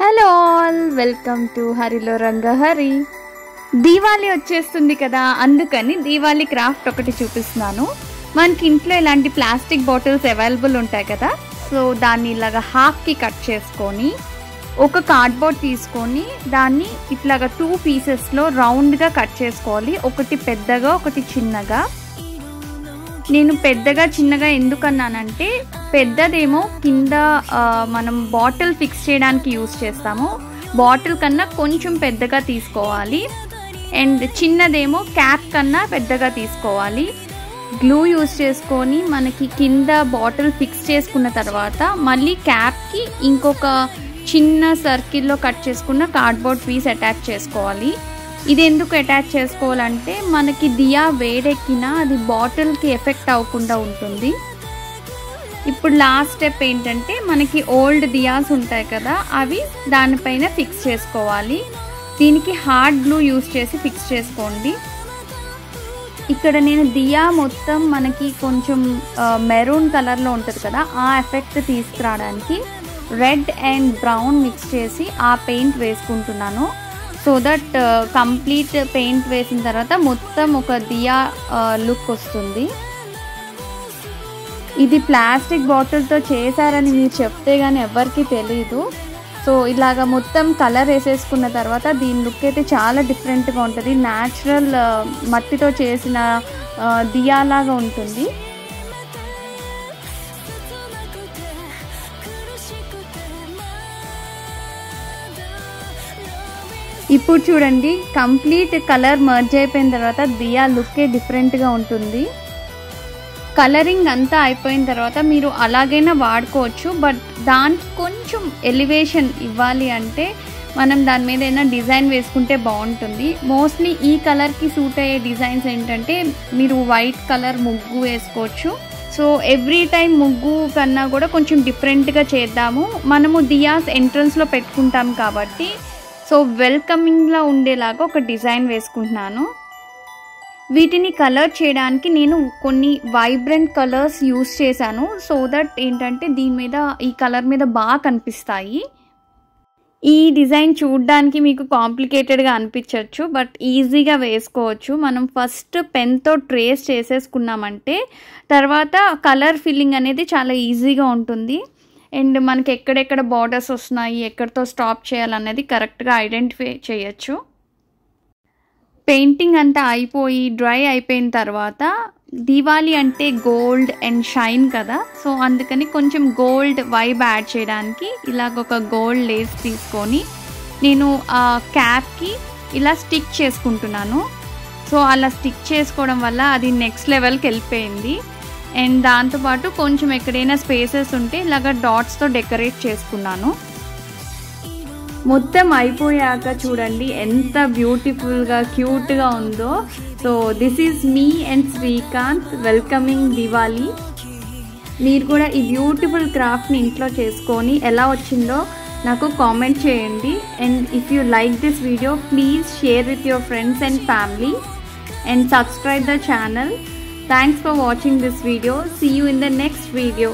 Hello all, welcome to హరిలో రంగహరి. దీవాలి వచ్చేస్తుంది కదా, అందుకని దీవాలి క్రాఫ్ట్ ఒకటి చూపిస్తున్నాను. మనకి ఇంట్లో ఇలాంటి ప్లాస్టిక్ బాటిల్స్ అవైలబుల్ ఉంటాయి కదా, సో దాన్ని ఇలాగా హాఫ్కి కట్ చేసుకొని ఒక కార్డ్బోర్డ్ తీసుకొని దాన్ని ఇట్లాగా 2 పీసెస్లో రౌండ్గా కట్ చేసుకోవాలి. ఒకటి పెద్దగా ఒకటి చిన్నగా. నేను పెద్దగా చిన్నగా ఎందుకన్నానంటే, పెద్దదేమో కింద మనం బాటిల్ ఫిక్స్ చేయడానికి యూస్ చేస్తాము, బాటిల్ కన్నా కొంచెం పెద్దగా తీసుకోవాలి. అండ్ చిన్నదేమో క్యాప్ కన్నా పెద్దగా తీసుకోవాలి. గ్లూ యూస్ చేసుకొని మనకి కింద బాటిల్ ఫిక్స్ చేసుకున్న తర్వాత మళ్ళీ క్యాప్కి ఇంకొక చిన్న సర్కిల్లో కట్ చేసుకున్న కార్డ్బోర్డ్ పీస్ అటాచ్ చేసుకోవాలి. ఇది ఎందుకు అటాచ్ చేసుకోవాలంటే మనకి దియా వేడెక్కినా అది బాటిల్కి ఎఫెక్ట్ అవ్వకుండా ఉంటుంది. ఇప్పుడు లాస్ట్ స్టెప్ ఏంటంటే, మనకి ఓల్డ్ దియాస్ ఉంటాయి కదా, అవి దానిపైన ఫిక్స్ చేసుకోవాలి. దీనికి హార్డ్ గ్లూ యూస్ చేసి ఫిక్స్ చేసుకోండి. ఇక్కడ నేను దియా మొత్తం మనకి కొంచెం మెరూన్ కలర్లో ఉంటుంది కదా, ఆ ఎఫెక్ట్ తీసుకురావడానికి రెడ్ అండ్ బ్రౌన్ మిక్స్ చేసి ఆ పెయింట్ వేసుకుంటున్నాను. సో దట్ కంప్లీట్ పెయింట్ వేసిన తర్వాత మొత్తం ఒక దియా లుక్ వస్తుంది. ఇది ప్లాస్టిక్ బాటిల్తో చేశారని మీరు చెప్తే కానీ ఎవరికి తెలీదు. సో ఇలాగ మొత్తం కలర్ వేసేసుకున్న తర్వాత దీని లుక్ అయితే చాలా డిఫరెంట్గా ఉంటుంది. న్యాచురల్ మట్టితో చేసిన దియాలాగా ఉంటుంది. ఇప్పుడు చూడండి, కంప్లీట్ కలర్ మర్జ్ అయిపోయిన తర్వాత దియా లుక్కే డిఫరెంట్గా ఉంటుంది. కలరింగ్ అంతా అయిపోయిన తర్వాత మీరు అలాగైనా వాడుకోవచ్చు, బట్ దానికి కొంచెం ఎలివేషన్ ఇవ్వాలి అంటే మనం దాని మీద ఏదైనా డిజైన్ వేసుకుంటే బాగుంటుంది. మోస్ట్లీ ఈ కలర్కి సూట్ అయ్యే డిజైన్స్ ఏంటంటే, మీరు వైట్ కలర్ ముగ్గు వేసుకోవచ్చు. సో ఎవ్రీ టైం ముగ్గు కన్నా కూడా కొంచెం డిఫరెంట్గా చేద్దాము. మనము దియాస్ ఎంట్రన్స్లో పెట్టుకుంటాం కాబట్టి సో వెల్కమింగ్లా ఉండేలాగా ఒక డిజైన్ వేసుకుంటున్నాను. వీటిని కలర్ చేయడానికి నేను కొన్ని వైబ్రెంట్ కలర్స్ యూస్ చేశాను. సో దట్ ఏంటంటే దీని మీద, ఈ కలర్ మీద బాగా కనిపిస్తాయి. ఈ డిజైన్ చూడడానికి మీకు కాంప్లికేటెడ్గా అనిపించవచ్చు, బట్ ఈజీగా వేసుకోవచ్చు. మనం ఫస్ట్ పెన్తో ట్రేస్ చేసేసుకున్నామంటే తర్వాత కలర్ ఫిల్లింగ్ అనేది చాలా ఈజీగా ఉంటుంది. అండ్ మనకి ఎక్కడెక్కడ బార్డర్స్ వస్తున్నాయి, ఎక్కడితో స్టాప్ చేయాలనేది కరెక్ట్గా ఐడెంటిఫై చేయొచ్చు. పెయింటింగ్ అంతా అయిపోయి డ్రై అయిపోయిన తర్వాత, దీవాలి అంటే గోల్డ్ అండ్ షైన్ కదా, సో అందుకని కొంచెం గోల్డ్ వైబ్ యాడ్ చేయడానికి ఇలాగ ఒక గోల్డ్ లేస్ తీసుకొని నేను ఆ క్యాప్కి ఇలా స్టిక్ చేసుకుంటున్నాను. సో అలా స్టిక్ చేసుకోవడం వల్ల అది నెక్స్ట్ లెవెల్కి వెళ్ళిపోయింది. అండ్ దాంతోపాటు కొంచెం ఎక్కడైనా స్పేసెస్ ఉంటే ఇలాగ డాట్స్తో డెకరేట్ చేసుకున్నాను. మొత్తం అయిపోయాక చూడండి ఎంత బ్యూటిఫుల్గా క్యూట్గా ఉందో. So this is me and Srikanth welcoming Diwali. మీరు కూడా ఈ బ్యూటిఫుల్ క్రాఫ్ట్ని ఇంట్లో చేసుకొని ఎలా వచ్చిందో నాకు కామెంట్ చేయండి. And if you like this video, please share with your friends and family and subscribe the channel. Thanks for watching this video. See you in the next video.